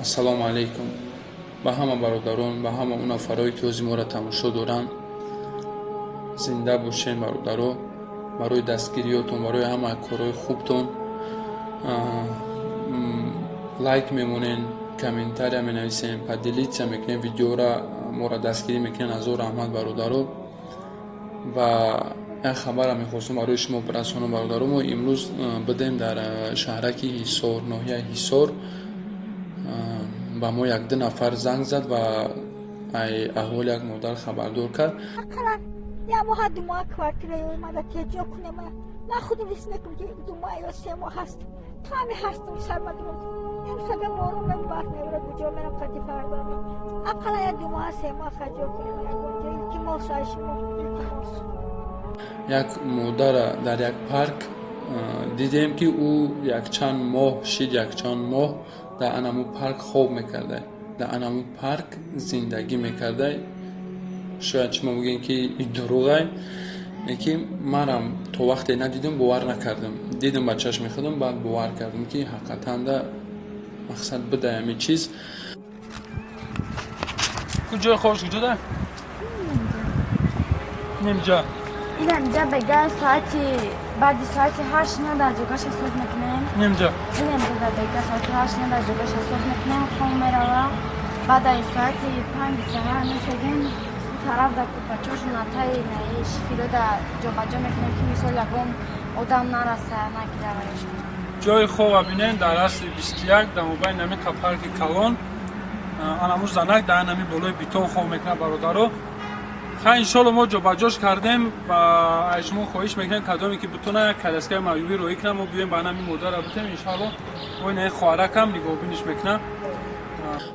ассалому алайкум ба ҳама бародарон, ба ҳама он нафарҳое ки ҳозир моро тамошо доранд. Зинда бошед бародаро, барои дастгириётон, барои ҳама корҳои хубтон лайк мемонен, комментария менависен, поделитсия мекунен, видеоро моро дастгирӣ мекунен. Азо раҳмат бародаро. ва як хабара мехостам барои шумо бирасонам бародаро. Мо имрӯз будем дар шаҳраки Ҳисор, ноҳияи Ҳисор. Ба мо як-ду нафар занг зад ва аҳволи як модар хабардор кард. Я мага 2 моҳ квартираи омада теҷо кунем. Ман худам ҳис мекунам ки 2 моҳ ё 3 моҳ ҳаст. Тами ҳастам сармадам. Имшаба морум мем бах мевра куҷо мерам қати фардам. Ақала я 2 моҳ 3 моҳ хаҷо кунем. Ки мо сашмо илтимос. Як модар дар як парк дидем ки ӯ якчанд моҳ шид, якчанд моҳ дар анаму парк хоб мекардай, дар анаму парк зиндагӣ мекардай. Шояд шумо бигӯем ки дурӯғай, лекин манам то вақте надидим бовар накардам. Дидим ба чашми худам, баъд бовар кардам ки ҳақиқатанда мақсад буда ҳамин чиз. Куҷои хобш куҷода? Немҷа. Немҷа бега соати баъди соати 8 дар ҷогаша соз мекунем. Немҷа. Немҷа бега соати 8 дар ҷогаша соз мекунем. Хом мерава. Баъд аз соати 5 саҳар мешавем. Тараф дар купачош натаи наиш фирода ҷобаҷо мекунем ки мисол ягон одам нараса накидавараш. ҷои хова бинен дар асри 21 дар мобайни намиқа парки Калон. Анаму занак дар нами болои битон хов мекунад бародаро. ха иншолло мо ҷобаҷош кардем ва аз шумо хоҳиш мекунем кадоме ки бутуна каласкаи мавюбӣ роӣ кунам, мо биёем ба нами модара бутем. иншалло ой наи хоҳаракам нигоҳбиниш мекунам.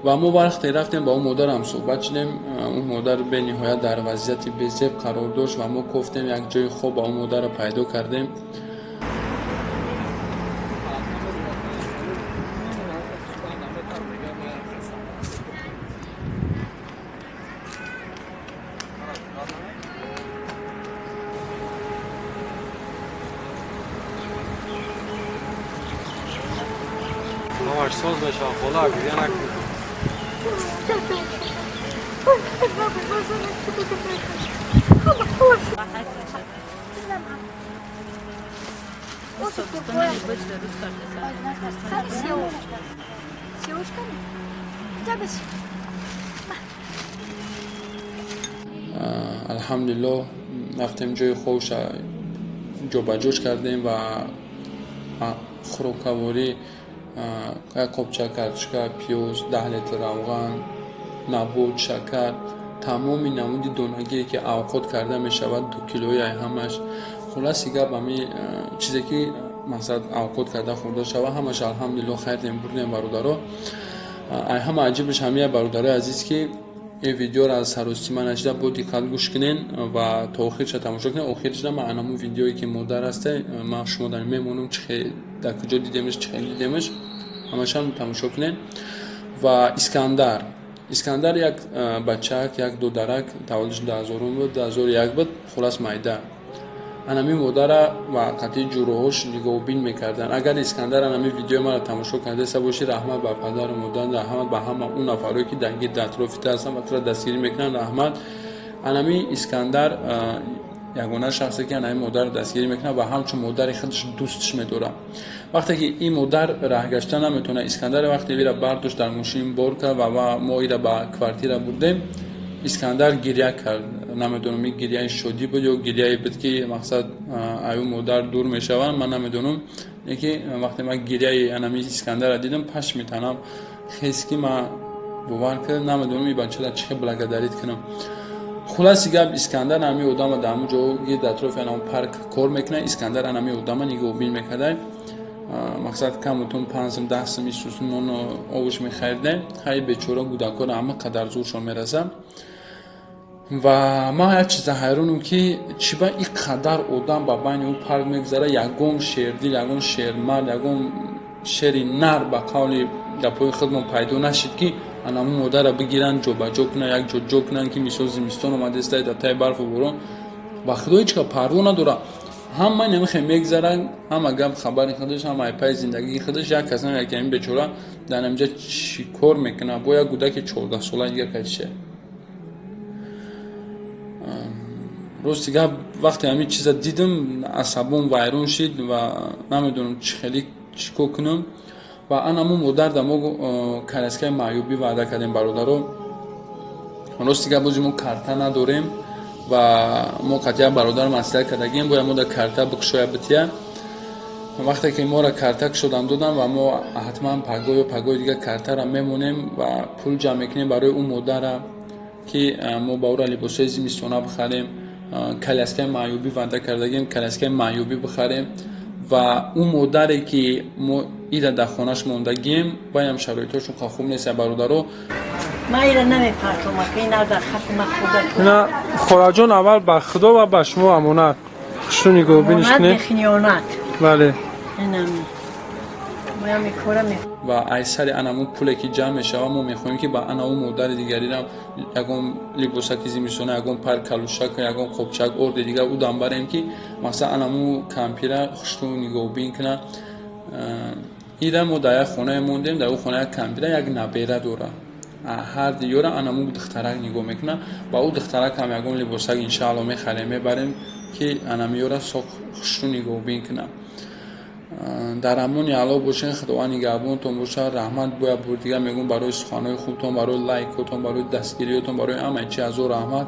ва мо вақте рафтем ба он модар ҳам суҳбат шудем. Он модар бениҳоят дар вазъияти безеб қарор дошт ва мо кофтем як ҷои хоб ба он модарро пайдо кардем. Мамаш соз беша хола гӯя накун. алҳамдулиллоҳ рафтем ҷои хобша ҷобаҷош кардем ва хӯрокаворӣ як қопча картошка, пиёз, 10 литр равған, набуд, шакар, тамоми намуди донагие ки авқот карда мешавад, 2 килои ҳамаш. хулоси гап ҳамин чизе ки мақсад авқот карда хӯрда шавад, ҳамаш алҳамдулиллоҳ хайрдем бурдем бародаро. ай ҳама аҷибаш ҳамия бародарои азиз ки ин видеоро аз саросима нашида бо диққат гӯш кунен ва то охирша тамошо кунен. охирша ман анаму видеое ки модар аста ман шумо дар мемонам дар куҷо дидемаш, чӣ хел дидемаш, ҳамашам тамошо кунен. ва Искандар як бачак, як додарак таваллудш 2000 буд, 2001 буд, хулас майда. анами модара ва қатъи ҷурӯҳош нигоҳубин мекардан. агар Искандар анами видеои маро тамошо кардаста бошӣ, раҳмат ба падару модар, раҳмат ба ҳама он нафарое ки дар гирди атрофита ҳастанд ва туро дастгирӣ мекунанд, раҳмат. анами Искандар ягона шахсе ки анами модарро дастгирӣ мекунад ва ҳамчун модари худаш дӯстиш медорад. вақте ки ин модар раҳгашта наметавонад, Искандар вақте вира бардошт дар мошин бор кард ва мо иро ба квартира бурдем. Искандар гирья кард. намедонам ин гирьяи шодӣ буд ё гирьяе буд ки мақсад аю модар дур мешавад, ман намедонам. лекин вақте ман гирьяи анами Искандарро дидам, паш метанам хест ки ман бовар кард, намедонам ин бачаро чӣ хел благодарит кунам. хулоси гап, Искандар анами одама дар ҳамун ҷо гирди атрофи анаму парк кор мекунад. Искандар анами одама нигоҳубин мекардай. мақсад камутун 5 сум 10 сум исусун нон овуш мехаридай. ҳай бечора кӯдакоро ҳама қадар зӯршон мераса. ва ман як чиза ҳайронам ки чӣ ба ин қадар одам ба байни ӯ парк мегузара. ягон шердил, ягон шермард, ягон шери нар ба қавли гапҳои худмон пайдо нашид ки анаму модарро бигиранд ҷобаҷо кунанд, як ҷо ҷо кунанд ки мисол зимистон омадааст дар таи барфу борон. ба худо ҳеҷ ка парво надорад. ҳама намихе мегзаранд, ҳама гап хабари худаш, ҳама айпаи зиндагии худаш. Як кас намеяд ки ин бечора дар намҷа чӣ кор мекунад бо як кӯдаки 14 сола дигар кайчише. рости гап вақте ҳамин чиза дидам асабом вайрон шид ва намедонам чӣ хеле чӣ кор кунам. ва анамо модар да мо каласкаи маъюбӣ ваъда кардем бародаро. рости гап бози мо карта надорем ва мо қатъия бародар маслиҳат кардагием бояд мо дар карта бикушоя бития. вақте ки моро карта кушодан додам ва мо ҳатман пагоҳ ё пагоҳи дигар картара мемонем ва пул ҷамъ мекунем барои ӯ модара ки мо ба ӯра либосҳои зимистона бихарем, каласкаи маъюбӣ ваъда кардагием каласкаи маъюбӣ бихарем ва ӯ модаре ки мо ида дар хонаш мондагием баям шароитҳошон хуб нест бародаро. майра намепарчомад ки ина дар хати ма худа ина хolaҷон аввал ба худо ва ба шумо амонат хушрӯ нигоҳубиниш амонат кунед. бихиёнат бале инами моя мекора ва айсари анамун пуле ки ҷамъ мешава мо мехоҳем ки ба анамун модари дигарирам ягон либосаки зимистона, ягон пар калушак, ягон қопчак орди дигар ӯ дам барем ки мақсад анамун кампира хушрӯ нигоҳубин куна. ида мо дар як хонае мондем, дар ӯ хона як кампира як набера дора. ҳар диёра анамун духтарак нигоҳ мекуна. ба ӯ духтарак ҳам ягон либосак иншаалло мехарем мебарем ки анамиёра соқ хушрӯ нигоҳубин куна. дар амони алло бошен. худованд нигаҳбонтон бошад. раҳмат бояд бори дигар мегӯям барои суханҳои хубтон, барои лайкотон, барои дастгириётон, барои ҳамаи чи ҳазор раҳмат.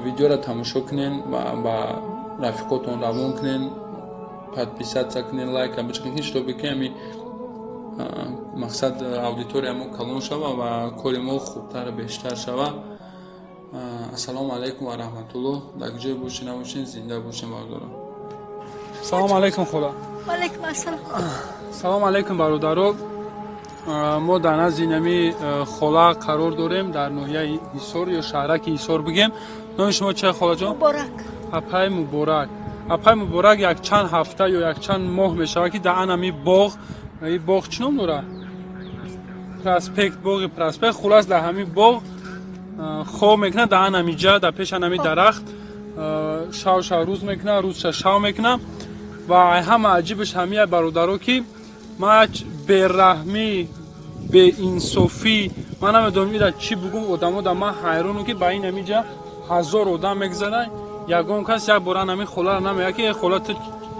видеоро тамошо кунен ва ба рафиқотон равон кунен, подписатсия кунен, лайка бичунин ҳеҷ то бикунем мақсад аудитория мо калон шава ва кори мо хубтар бештар шава. ассалому алайкум ва раҳматуллоҳ. дар куҷое бошен набошен зинда бошен бародаро. салом алайкум хола. وعلیکم السلام. салом алайкум бародаро. мо дар назди нами хола қарор дорем дар ноҳияи ҳисор ё шаҳраки ҳисор бигем. номи шумо чия холаҷон? مبارک. апай муборак. апай муборак якчанд ҳафта ё якчанд моҳ мешавад ки дар анами боғ, ин боғ чӣ ном дорад? проспект, боғи проспект. хулас дар ҳамин боғ хоб мекунад дар анами ҷа, дар пеш анами дарахт шав рӯз мекунад, рӯзша шав мекунад. ва ҳама аҷибаш ҳамия бародаро ки ман бераҳмӣ, беинсофӣ, ман намедонам ира чӣ бигӯм. одамо дар ман ҳайрону ки ба ин ҳамиҷа ҳазор одам мегзарад. ягон кас як бора ҳами холаро намеяд ки хола ту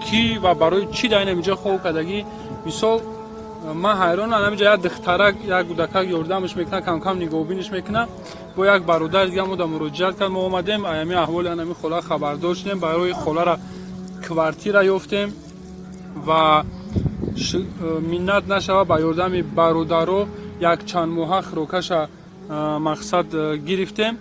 кӣ ва барои чӣ дар ин ҳамиҷа хоб кардагӣ. мисол ман ҳайронам ҳамиҷа як духтарак як кӯдакак ёрдамаш мекунад, камкам нигоҳубиниш мекунад. бо як бародар дигар мо дар муроҷиат кард, мо омадем ами аҳволи анами хола хабардор шудем, барои холара квартира ёфтем ва миннат нашава ба ёрдами бародаро якчанд моҳа хирокаша мақсад гирифтем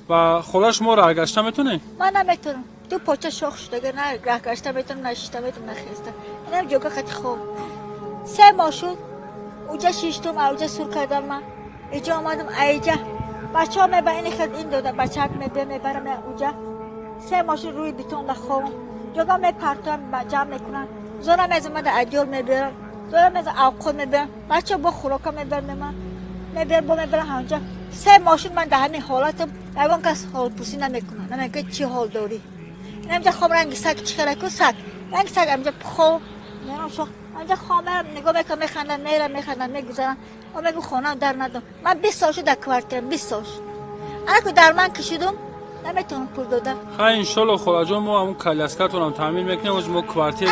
ва хола шуморо агашта метонем. من نمیتونم. دو پاچه شاخ شده اگر نه راه گشته میتونم نه شیشته میتونم نه خیسته. اینم جوگه خیلی خوب. 3 ماه شد. اوجا شیشتم اوجا سور کردم من. اینجا آمدم ایجا. بچه ها میبرن این خیلی این داده بچه ها میبرم اوجا. 3 ماه شد روی بیتون دخوام. جوگه میپرتم جمع میکنن. زورم از من در ادیار میبرم. زورم از اوقات میبرم. بچه با خوراکا میبرم من. میبرم همونجا. 3 ماه شد من در همین حالتم. ایوان کس حال پوسی نمیکنه. نمیگه چی حال داری. اینجا خوام رنگ سگ چیکاره کو سگ. رنگ سگ اینجا پخو. میرم شو. اینجا خامرم نگاه میکنم میخندن میگذارن. و میگم خونه در ندارم. من 20 سال شد در کوارترم 20 سال. انا که درمان کشیدم نمیتونم پول دادم. خیر انشالله خدا جان ما همون کالاسکاتون هم تعمیر میکنیم و ما کوارتر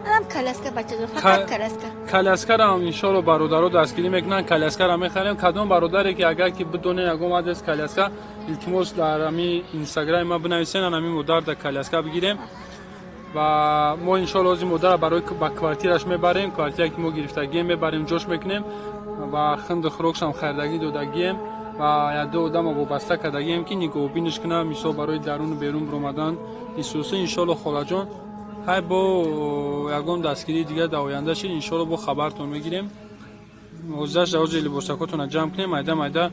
الان کالاسکا بچه جون فقط کالاسکا. کالاسکا هم انشالله برادرها دستگیری میکنن. کالاسکا رو میخریم. کدوم برادری که اگر که بدونه یگام آدرس کالاسکا التماس در همین اینستاگرام ما بنویسین همین مدار در کالاسکا بگیریم و ما انشالله از این مدار برای با کوارترش میبریم. کوارتری که ما گرفتگیم میبریم جوش میکنیم و خند خروکش هم خریدگی دادگیم و یا دو آدم وابسته کردگیم که نگاهبینش کنه مثلا برای درون و بیرون برآمدن اساسا انشالله خاله جان های با یگان دستگیری دیگه در آینده شد انشالله با خبرتون میگیریم. موزش جواز لباسکاتون رو جمع کنیم مایده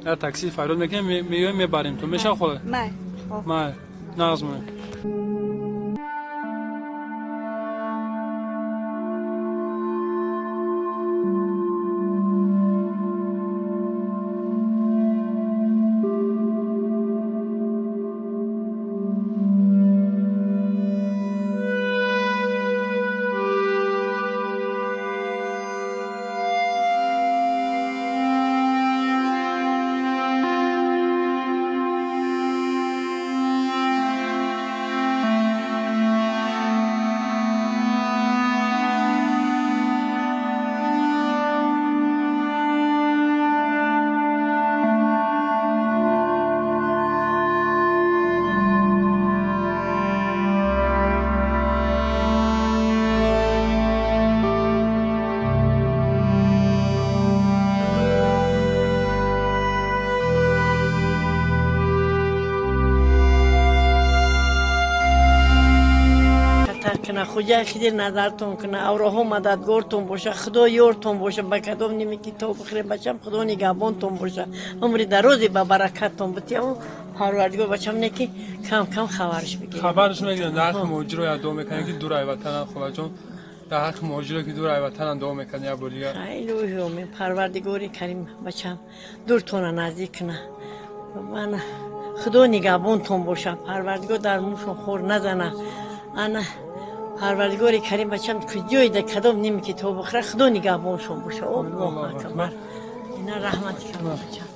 یا تاکسی فرود میکنیم میبریم تو میشه خاله؟ ما نازم خوجای خیلی نظرتون کنه اوراها مددگارتون باشه خدا یارتون باشه به کدام نیمی که تو بخیره بچم خدا نگهبانتون باشه عمر درازی به برکتتون بتیم و پروردگار بچم نکی کم کم خبرش بگیریم خبرش میگیرن در حق مهاجر رو دعا میکنن که دور ای وطن خدا جان در حق مهاجر که دور ای وطن دعا میکنن یا بولیه خیلی روحی پروردگار کریم بچم دورتون نزدیک نه من خدا نگهبانتون باشه پروردگار در موشون خور نزنه انا پروردگار کریم بچم کجای ده کدام نیمی که تو بخره خدا نگهبانشون باشه الله اکبر اینا رحمت کنه بچم